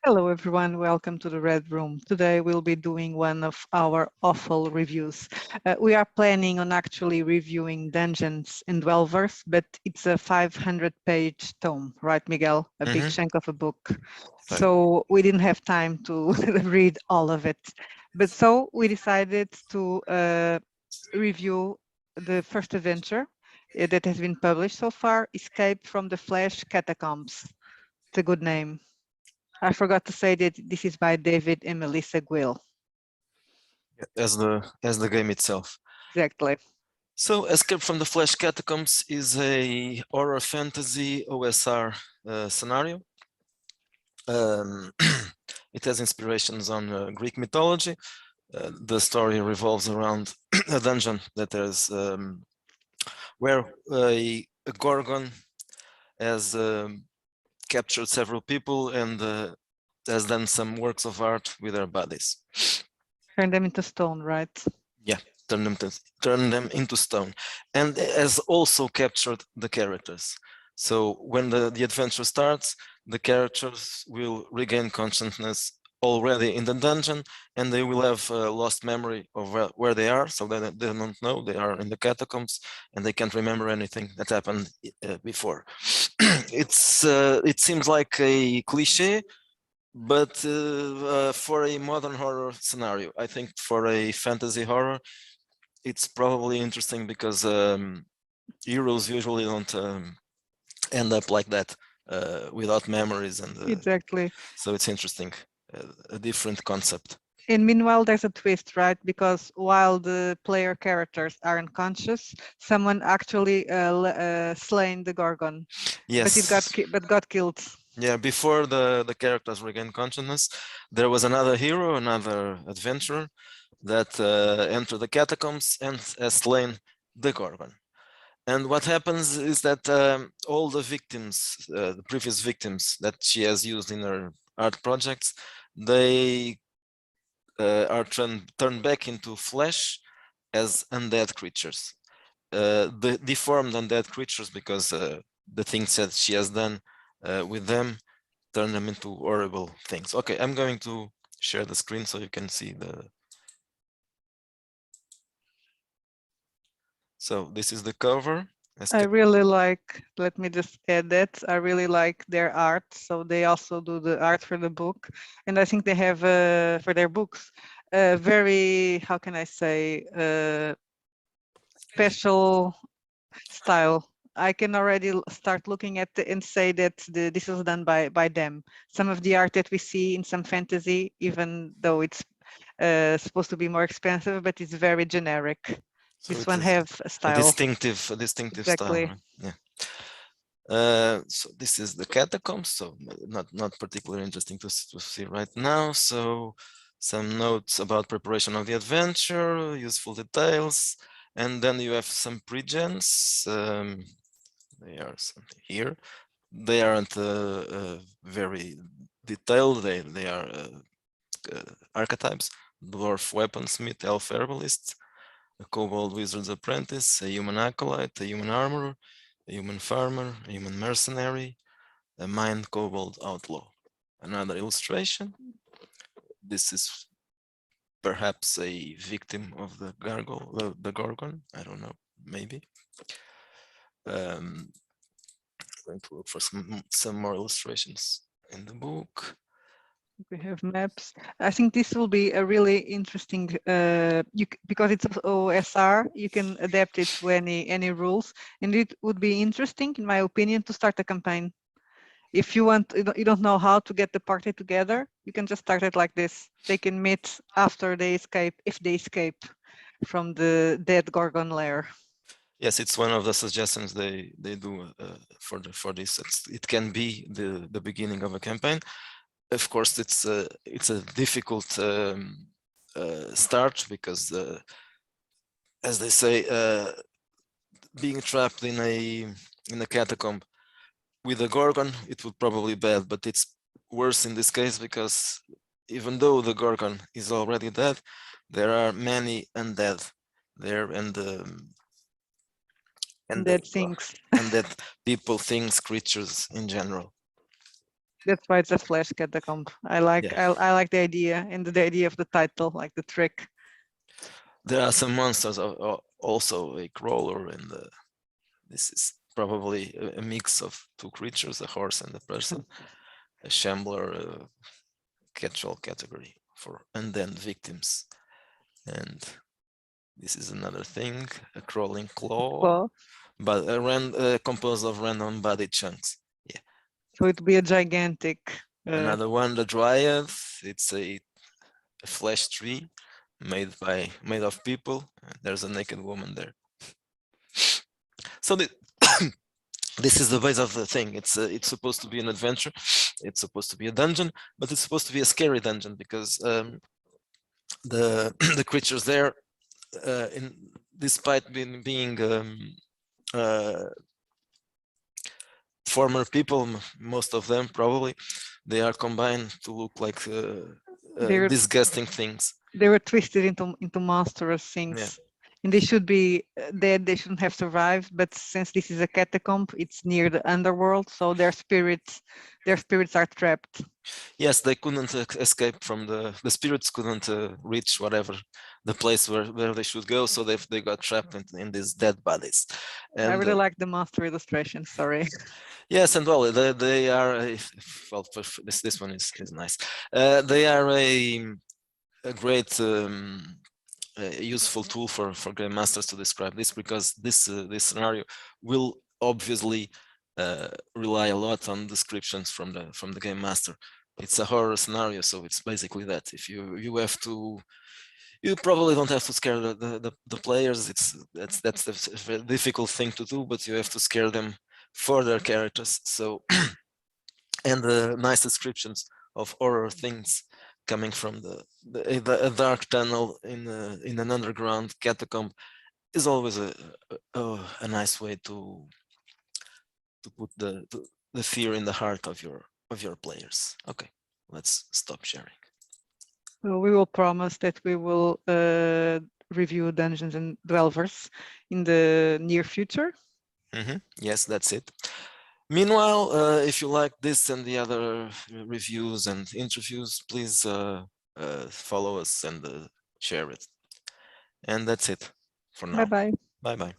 Hello everyone, welcome to the Red Room. Today we'll be doing one of our awful reviews. We are planning on actually reviewing Dungeons and Dwellers, but it's a 500-page tome, right Miguel? A big Mm-hmm. chunk of a book. Right. So we didn't have time to read all of it. But so we decided to review the first adventure that has been published so far, Escape from the Flesh Catacombs. It's a good name. I forgot to say that this is by David and Melissa Guil. As the game itself. Exactly. So, Escape from the Flesh Catacombs is a horror fantasy OSR scenario. Um, it has inspirations on Greek mythology. The story revolves around a dungeon that is where a gorgon has captured several people and has done some works of art with their bodies. Turn them into stone, right? Yeah, turn them into stone, and has also captured the characters. So when the adventure starts, the characters will regain consciousness already in the dungeon, and they will have lost memory of where they are, so that they don't know they are in the catacombs, and they can't remember anything that happened before. It seems like a cliche, but for a modern horror scenario, I think for a fantasy horror, it's probably interesting because heroes usually don't end up like that without memories, and Exactly. so it's interesting, a different concept. And meanwhile, there's a twist, right? Because while the player characters are unconscious, someone actually slain the Gorgon, but Yes, but got killed. yeah. Before the characters regain consciousness, there was another hero, another adventurer that entered the catacombs and has slain the Gorgon. And what happens is that all the victims, the previous victims that she has used in her art projects, they are turned back into flesh as undead creatures. The deformed undead creatures, because the things that she has done with them turn them into horrible things. Okay, I'm going to share the screen so you can see the. So this is the cover. I really like, let me just add that, I really like their art. So they also do the art for the book. And I think they have, for their books, very, how can I say, special style. I can already start looking at and say that this was done by them. Some of the art that we see in some fantasy, even though it's supposed to be more expensive, but it's very generic. So This it one is have a style. a distinctive style, Exactly. right? Yeah. So this is the catacombs, so not particularly interesting to see right now. So some notes about preparation of the adventure, useful details, and then you have some pre-gens. They are something here. They aren't very detailed. They are archetypes: dwarf weaponsmith, elf herbalist, a kobold wizard's apprentice, a human acolyte, a human armorer, a human farmer, a human mercenary, a mind kobold outlaw. Another illustration. This is perhaps a victim of the gargoyle, the gorgon. I don't know, maybe. Going to look for some more illustrations in the book. We have maps. I think this will be a really interesting, because it's OSR, you can adapt it to any rules, and it would be interesting, in my opinion, to start a campaign. If you want, you don't know how to get the party together, you can just start it like this. They can meet after they escape, if they escape from the dead Gorgon lair. Yes, it's one of the suggestions they do for this. It can be the beginning of a campaign. Of course, it's a difficult start because, as they say, being trapped in a catacomb with a gorgon, it would probably be bad, but it's worse in this case because even though the gorgon is already dead, there are many undead there, and Dead well, things. undead people, things, creatures in general. That's why it's a flash catacomb. I like Yeah, I like the idea and the idea of the title, like the trick. there are some monsters also a crawler, and this is probably a mix of two creatures, a horse and a person, a shambler, catch-all category for undead victims. And this is another thing, a crawling claw, Claw. but composed of random body chunks. Yeah. So it would be a gigantic. Another one, the dryad. It's a flesh tree made of people. There's a naked woman there. So this is the base of the thing. It's supposed to be an adventure. It's supposed to be a dungeon, but it's supposed to be a scary dungeon because the the creatures there, despite being uh, former people, most of them probably, they are combined to look like they're disgusting things. they were twisted into monstrous Yeah. things, and they should be dead. They shouldn't have survived. But since this is a catacomb, it's near the underworld, so their spirits are trapped. Yes, they couldn't escape from the spirits couldn't reach whatever the place where they should go, so they got trapped in these dead bodies. I And really like the monster illustration. Sorry. yes, and well, they are well, this one is nice. They are a great useful tool for game masters to describe this, because this scenario will obviously rely a lot on descriptions from the game master. It's a horror scenario, so it's basically that. If you have to, you probably don't have to scare the players. That's a very difficult thing to do, but you have to scare them for their characters. So and the nice descriptions of horror things coming from a dark tunnel in an underground catacomb is always a nice way to put the fear in the heart of your players. Okay, let's stop sharing. Well, we will promise that we will review Dungeons and Dwellers in the near future. Yes, that's it. Meanwhile, if you like this and the other reviews and interviews, please follow us and share it. And that's it for Bye now. bye. Bye bye.